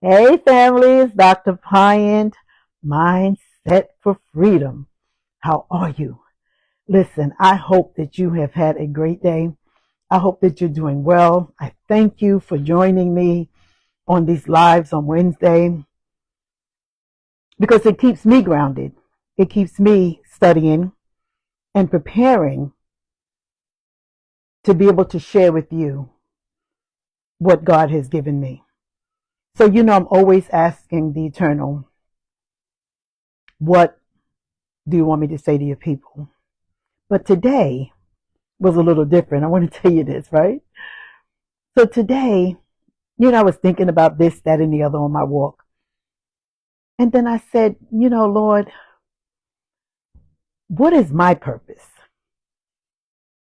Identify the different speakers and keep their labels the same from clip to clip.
Speaker 1: Hey, family, it's Dr. Pyant, Mindset for Freedom. How are you? Listen, I hope that you have had a great day. I hope that you're doing well. I thank you for joining me on these lives on Wednesday because it keeps me grounded. It keeps me studying and preparing to be able to share with you what God has given me. So, I'm always asking the Eternal, what do you want me to say to your people? But today was a little different. I want to tell you this, right? So today, I was thinking about this, that, and the other on my walk. And then I said, Lord, what is my purpose?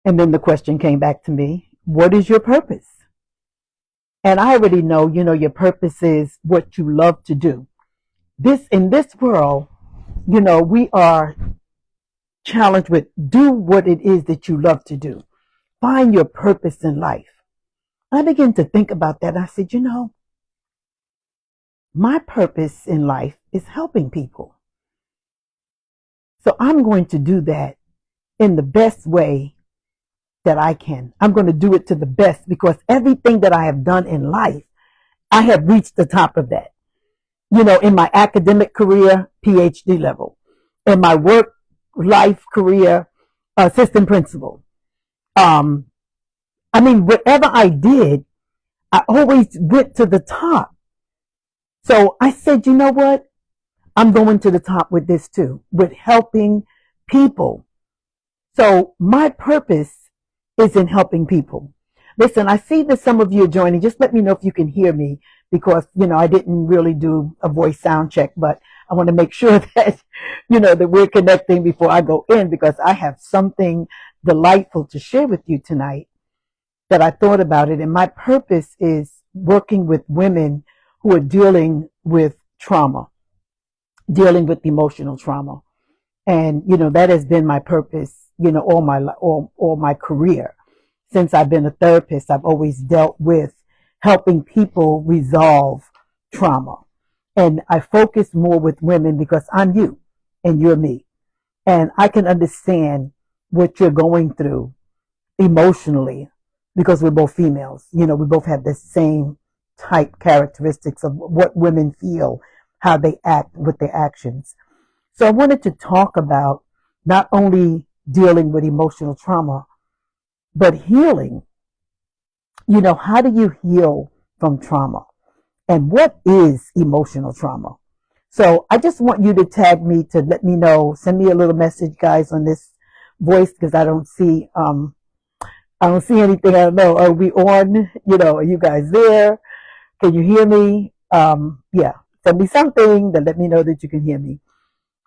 Speaker 1: And then the question came back to me, what is your purpose? And I already know, your purpose is what you love to do. In this world, we are challenged with do what it is that you love to do. Find your purpose in life. I began to think about that. I said, my purpose in life is helping people. So I'm going to do that in the best way that I can. I'm going to do it to the best because everything that I have done in life, I have reached the top of that. In my academic career, PhD level. In my work life career, assistant principal. Whatever I did, I always went to the top. So I said, you know what? I'm going to the top with this too, with helping people. So my purpose is in helping people. Listen, I see that some of you are joining. Just let me know if you can hear me because, I didn't really do a voice sound check, but I want to make sure that, that we're connecting before I go in because I have something delightful to share with you tonight that I thought about it. And my purpose is working with women who are dealing with trauma, dealing with emotional trauma. And, that has been my purpose, all my career. Since I've been a therapist, I've always dealt with helping people resolve trauma. And I focus more with women because I'm you and you're me. And I can understand what you're going through emotionally because we're both females. We both have the same type characteristics of what women feel, how they act with their actions. So I wanted to talk about not only dealing with emotional trauma, but healing. How do you heal from trauma? And what is emotional trauma? So I just want you to tag me to let me know, send me a little message, guys, on this voice because I don't see anything. I don't know. Are we on? Are you guys there? Can you hear me? Yeah. Send me something to let me know that you can hear me.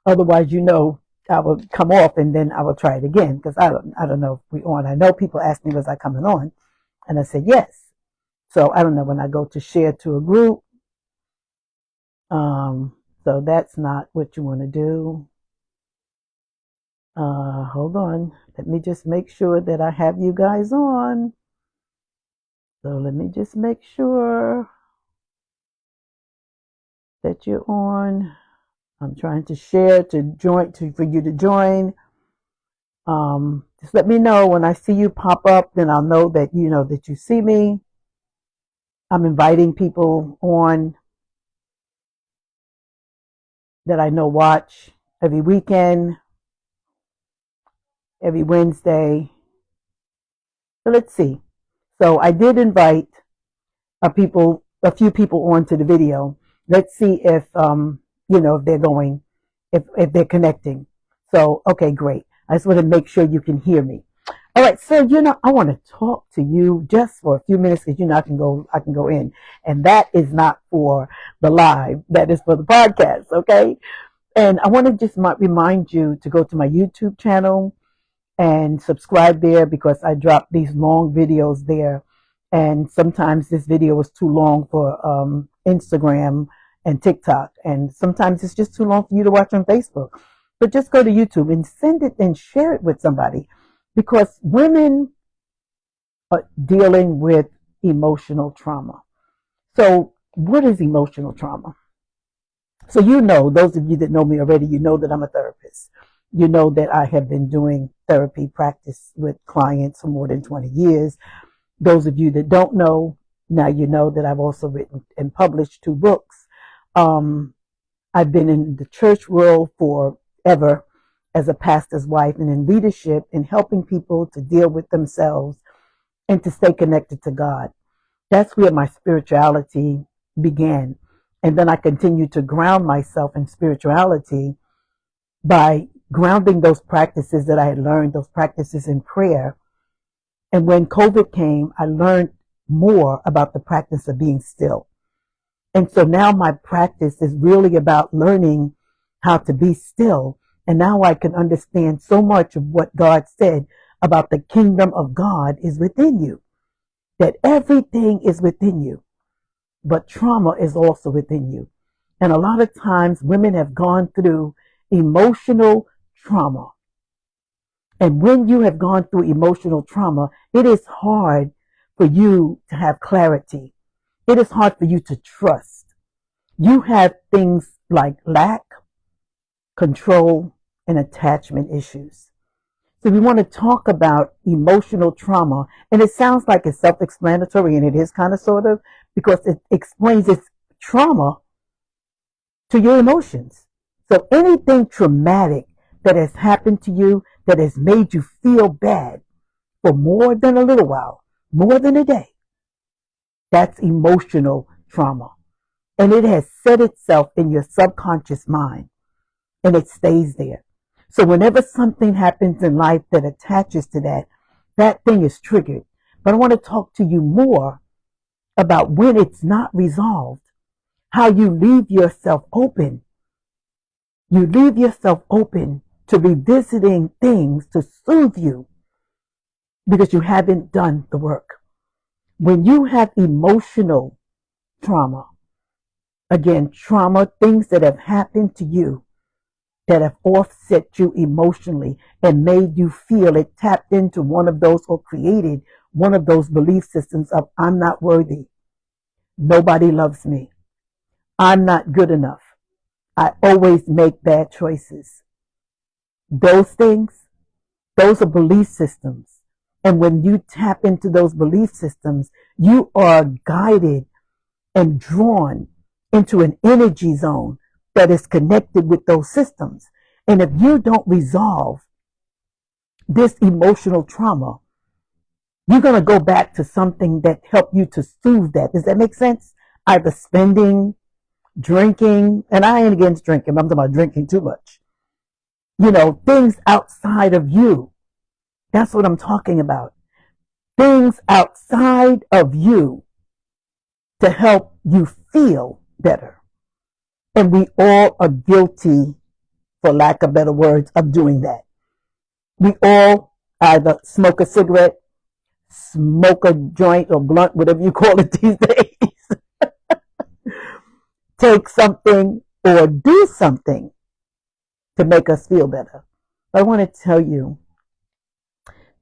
Speaker 1: Otherwise, I will come off and then I will try it again because I don't know if we on. I know people ask me, was I coming on? And I said, yes. So I don't know when I go to share to a group. So that's not what you want to do. Hold on. Let me just make sure that I have you guys on. So let me just make sure that you're on. I'm trying to share to join for you to join. Just let me know when I see you pop up, then I'll know that that you see me. I'm inviting people on that I know watch every weekend, every Wednesday. So let's see. So I did invite a few people onto the video. Let's see if if they're going, if they're connecting. So okay, great. I just want to make sure you can hear me. All right, so I want to talk to you just for a few minutes because I can go in, and that is not for the live. That is for the podcast. Okay, and I want to just remind you to go to my YouTube channel and subscribe there because I drop these long videos there. And sometimes this video is too long for Instagram and TikTok. And sometimes it's just too long for you to watch on Facebook. But just go to YouTube and send it and share it with somebody because women are dealing with emotional trauma. So what is emotional trauma? So you know, those of you that know me already, you know that I'm a therapist. You know that I have been doing therapy practice with clients for more than 20 years. Those of you that don't know, now you know that I've also written and published 2 books. I've been in the church world forever as a pastor's wife and in leadership and helping people to deal with themselves and to stay connected to God. That's where my spirituality began. And then I continued to ground myself in spirituality by grounding those practices that I had learned, those practices in prayer. And when COVID came, I learned more about the practice of being still. And so now my practice is really about learning how to be still. And now I can understand so much of what God said about the kingdom of God is within you, that everything is within you, but trauma is also within you. And a lot of times women have gone through emotional trauma. And when you have gone through emotional trauma, it is hard for you to have clarity. It is hard for you to trust. You have things like lack, control, and attachment issues. So we want to talk about emotional trauma. And it sounds like it's self-explanatory, and it is kind of sort of, because it explains its trauma to your emotions. So anything traumatic that has happened to you that has made you feel bad for more than a little while, more than a day, that's emotional trauma. And it has set itself in your subconscious mind, and it stays there. So whenever something happens in life that attaches to that, that thing is triggered. But I want to talk to you more about when it's not resolved, how you leave yourself open. You leave yourself open to revisiting things to soothe you because you haven't done the work. When you have emotional trauma, again, trauma, things that have happened to you that have offset you emotionally and made you feel it, tapped into one of those or created one of those belief systems of I'm not worthy. Nobody loves me. I'm not good enough. I always make bad choices. Those things, those are belief systems. And when you tap into those belief systems, you are guided and drawn into an energy zone that is connected with those systems. And if you don't resolve this emotional trauma, you're going to go back to something that helped you to soothe that. Does that make sense? Either spending, drinking, and I ain't against drinking, I'm talking about drinking too much. Things outside of you. That's what I'm talking about. Things outside of you to help you feel better. And we all are guilty, for lack of better words, of doing that. We all either smoke a cigarette, smoke a joint or blunt, whatever you call it these days, take something or do something to make us feel better. I want to tell you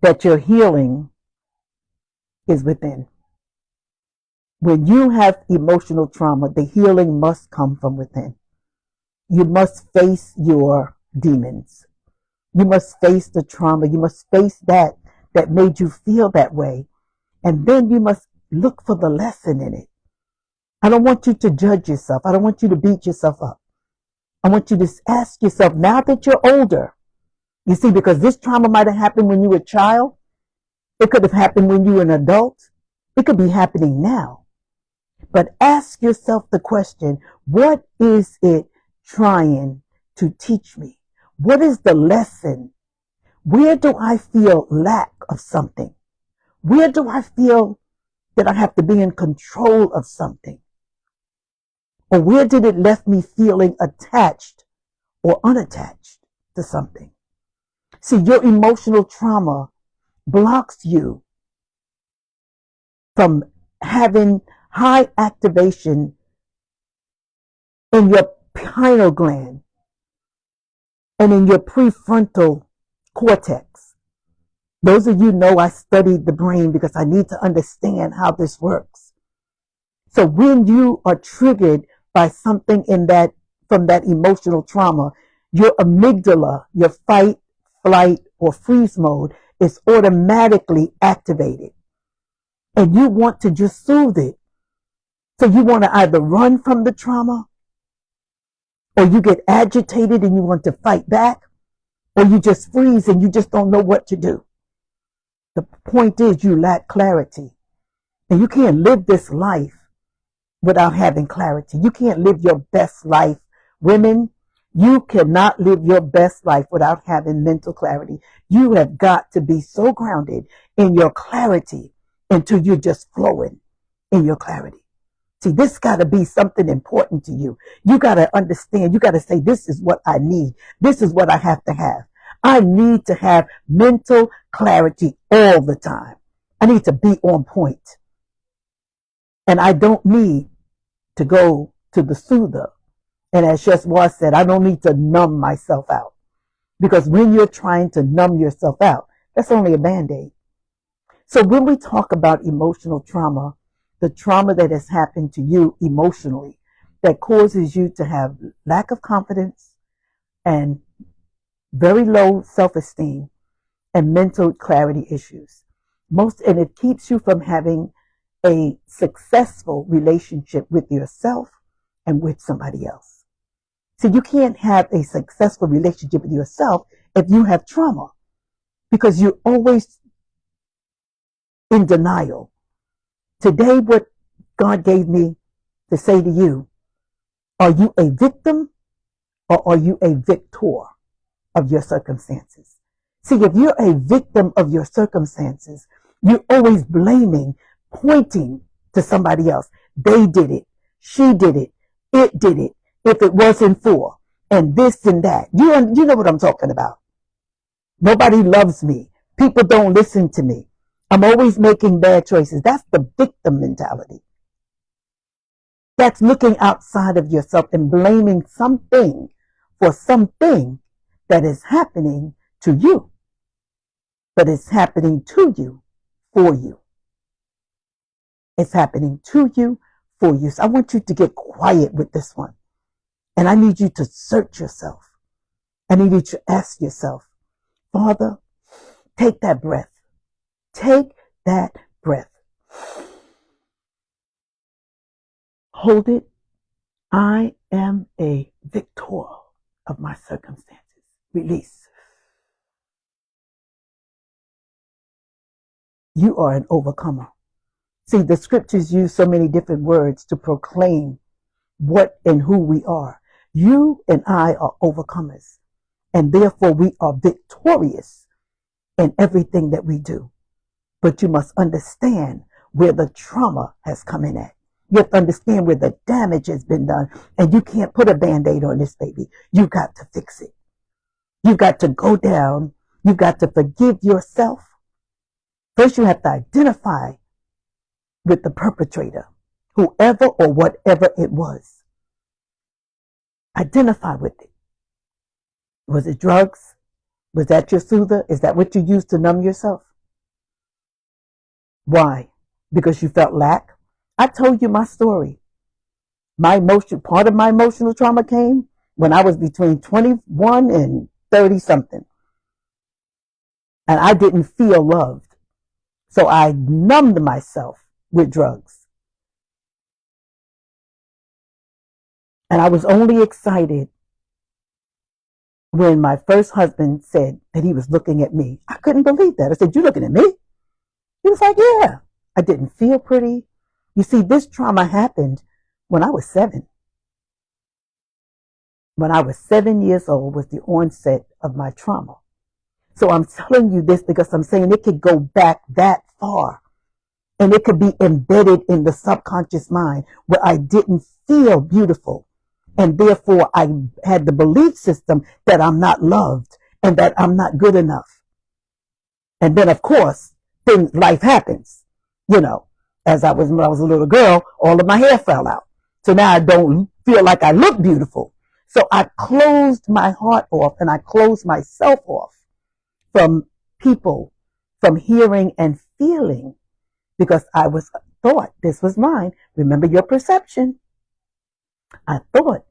Speaker 1: that your healing is within. When you have emotional trauma, the healing must come from within. You must face your demons. You must face the trauma. You must face that made you feel that way. And then you must look for the lesson in it. I don't want you to judge yourself. I don't want you to beat yourself up. I want you to ask yourself, now that you're older, you see, because this trauma might have happened when you were a child. It could have happened when you were an adult. It could be happening now. But ask yourself the question, what is it trying to teach me? What is the lesson? Where do I feel lack of something? Where do I feel that I have to be in control of something? Or where did it left me feeling attached or unattached to something? See, your emotional trauma blocks you from having high activation in your pineal gland and in your prefrontal cortex. Those of you know I studied the brain because I need to understand how this works. So when you are triggered by something in that, from that emotional trauma, your amygdala, your fight, flight, or freeze mode is automatically activated. And you want to just soothe it. So you want to either run from the trauma, or you get agitated and you want to fight back, or you just freeze and you just don't know what to do. The point is you lack clarity. And you can't live this life without having clarity. You can't live your best life. Women, you cannot live your best life without having mental clarity. You have got to be so grounded in your clarity until you're just flowing in your clarity. See, this got to be something important to you. You got to understand. You got to say, this is what I need. This is what I have to have. I need to have mental clarity all the time. I need to be on point. And I don't need to go to the soother. And as Sheswa said, I don't need to numb myself out. Because when you're trying to numb yourself out, that's only a Band-Aid. So when we talk about emotional trauma, the trauma that has happened to you emotionally, that causes you to have lack of confidence and very low self-esteem and mental clarity issues. And it keeps you from having a successful relationship with yourself and with somebody else. So you can't have a successful relationship with yourself if you have trauma, because you're always in denial. Today, what God gave me to say to you, are you a victim or are you a victor of your circumstances? See, if you're a victim of your circumstances, you're always blaming, pointing to somebody else. They did it. She did it. It did it. If it wasn't for, and this and that. You know what I'm talking about. Nobody loves me. People don't listen to me. I'm always making bad choices. That's the victim mentality. That's looking outside of yourself and blaming something for something that is happening to you. But it's happening to you for you. It's happening to you for you. So I want you to get quiet with this one. And I need you to search yourself. I need you to ask yourself, Father, take that breath. Take that breath. Hold it. I am a victor of my circumstances. Release. You are an overcomer. See, the scriptures use so many different words to proclaim what and who we are. You and I are overcomers, and therefore we are victorious in everything that we do. But you must understand where the trauma has come in at. You have to understand where the damage has been done, and you can't put a Band-Aid on this, baby. You've got to fix it. You've got to go down. You've got to forgive yourself. First, you have to identify with the perpetrator, whoever or whatever it was. Identify with it. Was it drugs? Was that your soother? Is that what you used to numb yourself? Why? Because you felt lack? I told you my story. Part of my emotional trauma came when I was between 21 and 30 something. And I didn't feel loved. So I numbed myself with drugs. And I was only excited when my first husband said that he was looking at me. I couldn't believe that. I said, "You looking at me?" He was like, "Yeah." I didn't feel pretty. You see, this trauma happened when I was 7. When I was 7 years old was the onset of my trauma. So I'm telling you this because I'm saying it could go back that far. And it could be embedded in the subconscious mind where I didn't feel beautiful. And therefore I had the belief system that I'm not loved and that I'm not good enough. And then of course, life happens. You know, when I was a little girl, all of my hair fell out. So now I don't feel like I look beautiful. So I closed my heart off and I closed myself off from people, from hearing and feeling, because I was thought this was mine. Remember your perception. I thought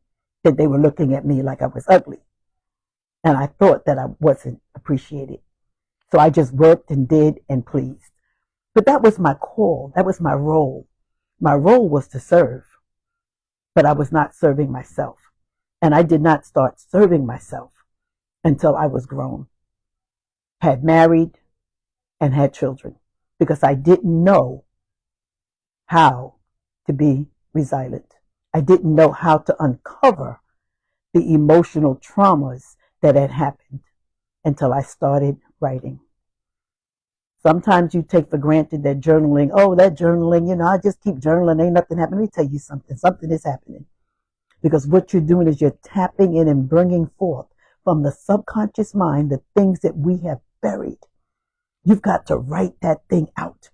Speaker 1: that they were looking at me like I was ugly. And I thought that I wasn't appreciated. So I just worked and did and pleased. But that was my call. That was my role. My role was to serve, but I was not serving myself. And I did not start serving myself until I was grown, had married, and had children, because I didn't know how to be resilient. I didn't know how to uncover the emotional traumas that had happened until I started writing. Sometimes you take for granted that journaling, oh, that journaling, I just keep journaling, ain't nothing happening. Let me tell you something. Something is happening. Because what you're doing is you're tapping in and bringing forth from the subconscious mind the things that we have buried. You've got to write that thing out.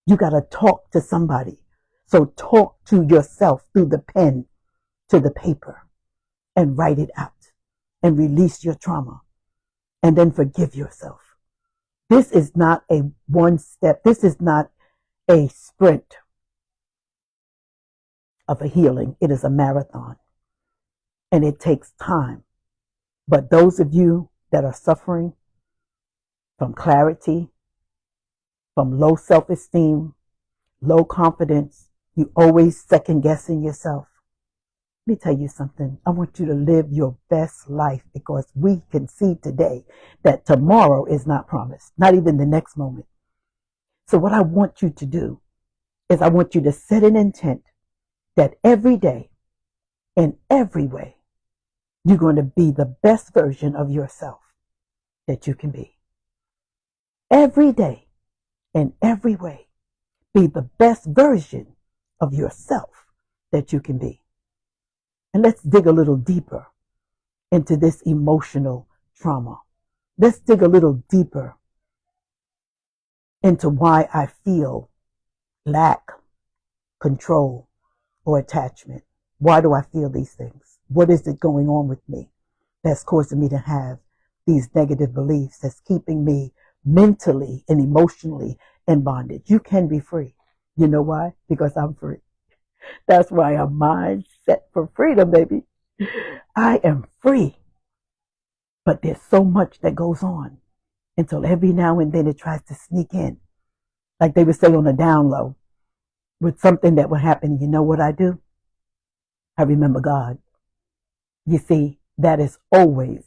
Speaker 1: You got to talk to somebody. So talk to yourself through the pen to the paper and write it out and release your trauma and then forgive yourself. This is not a one step. This is not a sprint of a healing. It is a marathon and it takes time. But those of you that are suffering from clarity, from low self-esteem, low confidence, you always second guessing yourself. Let me tell you something. I want you to live your best life, because we can see today that tomorrow is not promised, not even the next moment. So what I want you to do is I want you to set an intent that every day, in every way, you're going to be the best version of yourself that you can be. Every day, in every way, be the best version of yourself that you can be. And let's dig a little deeper into this emotional trauma. Let's dig a little deeper into why I feel lack, control, or attachment. Why do I feel these things? What is it going on with me that's causing me to have these negative beliefs, that's keeping me mentally and emotionally in bondage? You can be free. You know why? Because I'm free. That's why I'm mind set for freedom, baby. I am free. But there's so much that goes on until every now and then it tries to sneak in. Like they would say on the down low, with something that would happen. You know what I do? I remember God. You see, that is always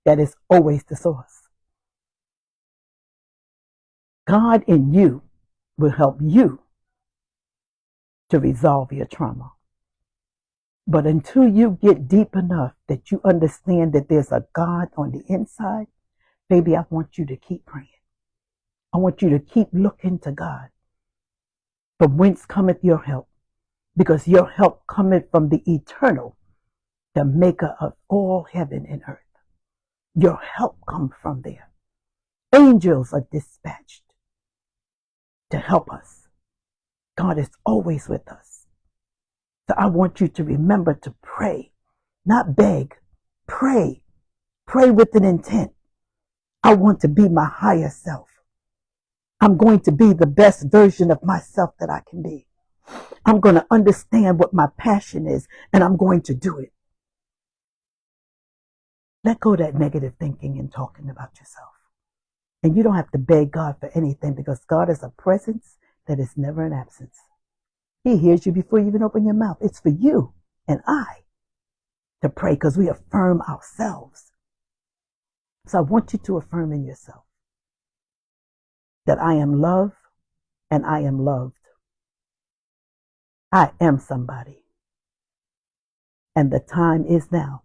Speaker 1: the source. God in you will help you to resolve your trauma. But until you get deep enough that you understand that there's a God on the inside, baby, I want you to keep praying. I want you to keep looking to God. From whence cometh your help? Because your help cometh from the eternal, the maker of all heaven and earth. Your help comes from there. Angels are dispatched to help us. God is always with us. So I want you to remember to pray, not beg. Pray. Pray with an intent. I want to be my higher self. I'm going to be the best version of myself that I can be. I'm going to understand what my passion is, and I'm going to do it. Let go of that negative thinking and talking about yourself. And you don't have to beg God for anything, because God is a presence that is never an absence. He hears you before you even open your mouth. It's for you and I to pray, because we affirm ourselves. So I want you to affirm in yourself that I am loved and I am loved. I am somebody. And the time is now.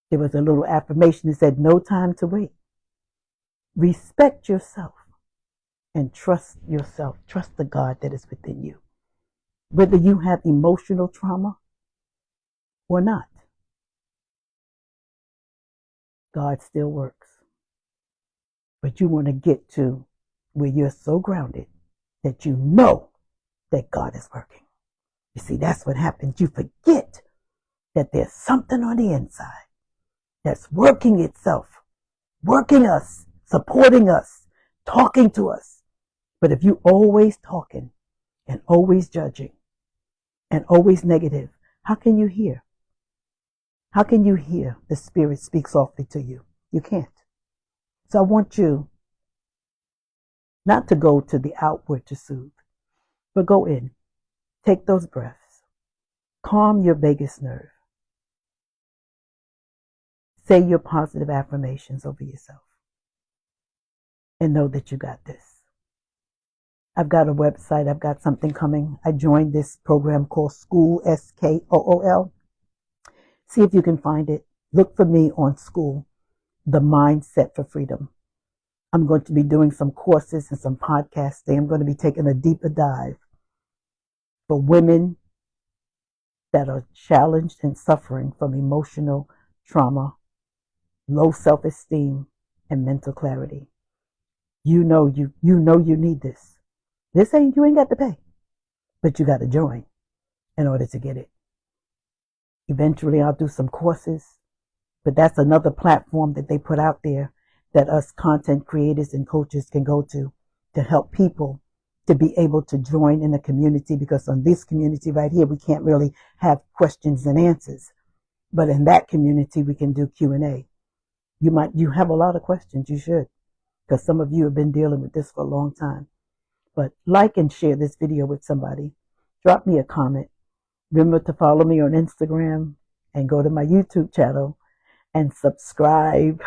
Speaker 1: There was a little affirmation that said, no time to wait. Respect yourself and trust yourself. Trust the God that is within you. Whether you have emotional trauma or not, God still works. But you want to get to where you're so grounded that you know that God is working. You see, that's what happens. You forget that there's something on the inside that's working itself, working us, supporting us, talking to us. But if you always talking and always judging and always negative, how can you hear? How can you hear the Spirit speak softly to you? You can't. So I want you not to go to the outward to soothe, but go in. Take those breaths. Calm your vagus nerve. Say your positive affirmations over yourself. And know that you got this. I've got a website. I've got something coming. I joined this program called School, School. See if you can find it. Look for me on School, The Mindset for Freedom. I'm going to be doing some courses and some podcasts. I'm going to be taking a deeper dive for women that are challenged and suffering from emotional trauma, low self-esteem, and mental clarity. You know you need this. You ain't got to pay, but you got to join in order to get it. Eventually I'll do some courses, but that's another platform that they put out there that us content creators and coaches can go to help people to be able to join in the community, because on this community right here, we can't really have questions and answers. But in that community, we can do Q&A. You have a lot of questions. You should, because some of you have been dealing with this for a long time. But like and share this video with somebody. Drop me a comment. Remember to follow me on Instagram and go to my YouTube channel and subscribe.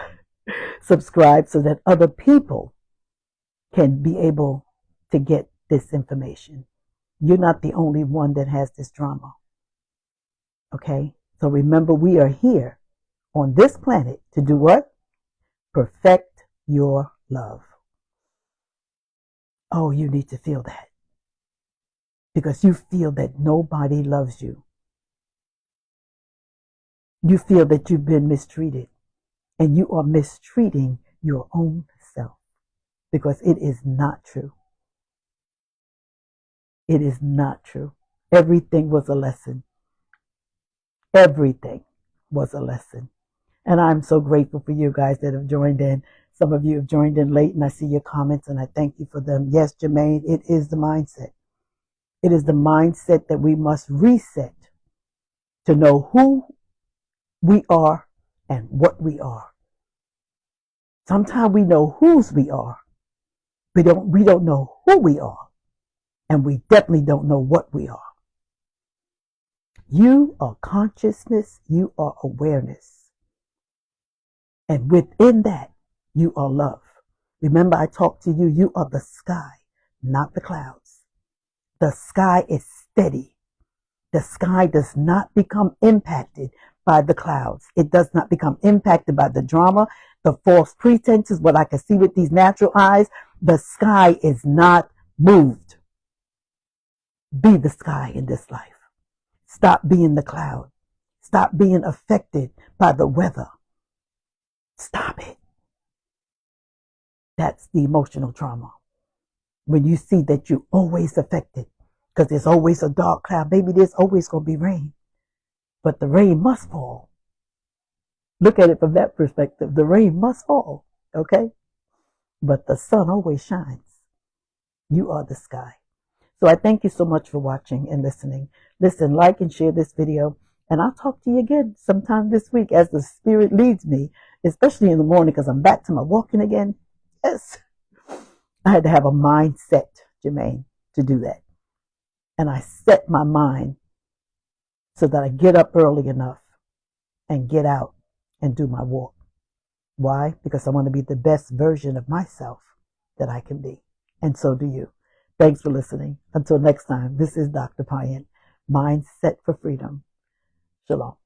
Speaker 1: Subscribe so that other people can be able to get this information. You're not the only one that has this drama. Okay? So remember, we are here on this planet to do what? Perfect your love. Oh, you need to feel that. Because you feel that nobody loves you. You feel that you've been mistreated. And you are mistreating your own self. Because it is not true. It is not true. Everything was a lesson. Everything was a lesson. And I'm so grateful for you guys that have joined in. Some of you have joined in late, and I see your comments, and I thank you for them. Yes, Jermaine, it is the mindset. It is the mindset that we must reset to know who we are and what we are. Sometimes we know whose we are. We don't know who we are. And we definitely don't know what we are. You are consciousness. You are awareness. And within that, you are love. Remember, I talked to you. You are the sky, not the clouds. The sky is steady. The sky does not become impacted by the clouds. It does not become impacted by the drama, the false pretenses, what I can see with these natural eyes. The sky is not moved. Be the sky in this life. Stop being the cloud. Stop being affected by the weather. Stop it. That's the emotional trauma. When you see that you're always affected, because there's always a dark cloud. Maybe there's always going to be rain, but the rain must fall. Look at it from that perspective. The rain must fall, okay? But the sun always shines. You are the sky. So I thank you so much for watching and listening. Listen, like and share this video, and I'll talk to you again sometime this week as the Spirit leads me, especially in the morning, because I'm back to my walking again. Yes. I had to have a mindset, Jermaine, to do that. And I set my mind so that I get up early enough and get out and do my walk. Why? Because I want to be the best version of myself that I can be. And so do you. Thanks for listening. Until next time, this is Dr. Payan, Mindset for Freedom. Shalom.